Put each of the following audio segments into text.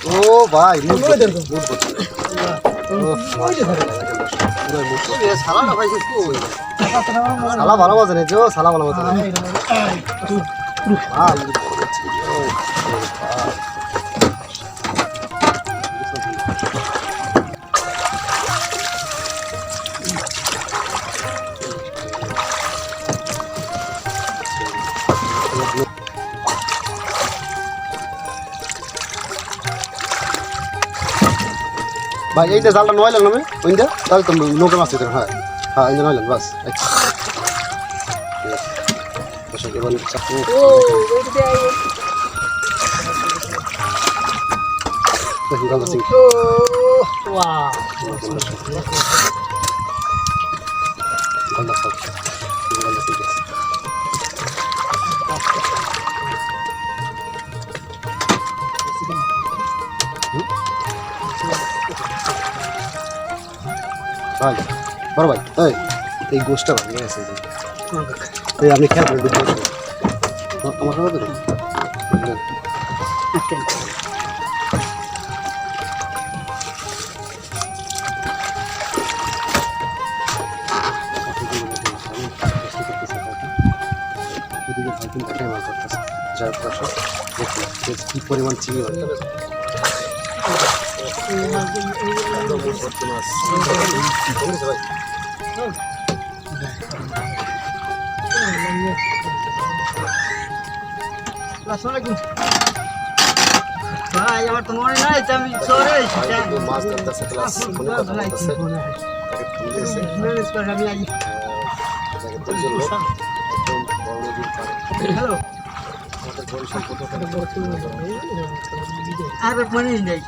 ও ভাই সালা ভালো বাজে না সালা ভালো বাজে ভাই এইটা জালটা নয়লেন আমি ওইটা তাহলে তো নৌকা মাছ দিতে হ্যাঁ হ্যাঁ এইটা নয়লেন বাস ভাই বড় ভাই এই গোষ্ঠটা ভাই নিয়ে আসে আপনি খেয়াল করেন আমার সাথে কি পরিমাণ চিনি ভাই আমার তো মনে নাই আমি সরে মাছ ধরতেছে ক্লাস ফোনে কথা বলতেছে আমি আই হ্যালো আর মনে নেই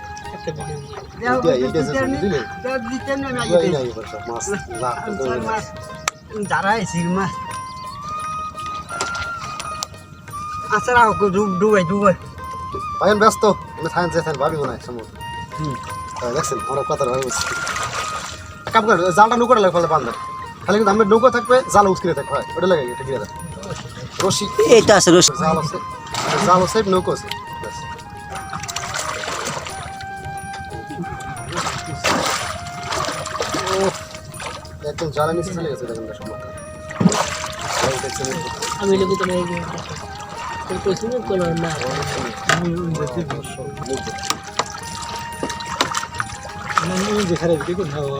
যারা মাছ আচ্ছা রাখো ডুবাই ভাই ব্যস্ত আমি থাকেন ভাবিব না সমুদ্র দেখছেন আমরা কথা ভাই বলছি কাপ করে জালটা নৌকা লাগে ফলে বান্ধব খালি কিন্তু আমার নৌকা থাকবে জাল উস্কিরে থাকবে হয় ওটা লাগে এটা গিয়ে রশি এটা আছে রশি জাল আছে নৌকা আছে একদম জালে নিচে চলে গেছে দেখেন আমি লেবু তো নেই কিছু করো না আমি দেখারে কি কোন হাওয়া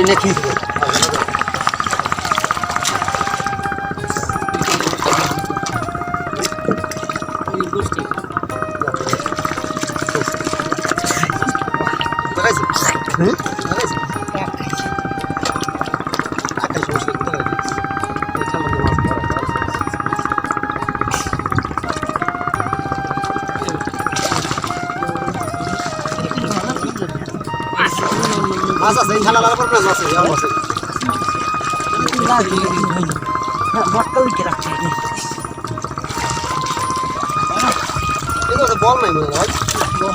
নাকি মাছ আছে এই খালা পর মাছ আছে আছে বটকাল কি রাখছে এটা বল নাই ভাই বল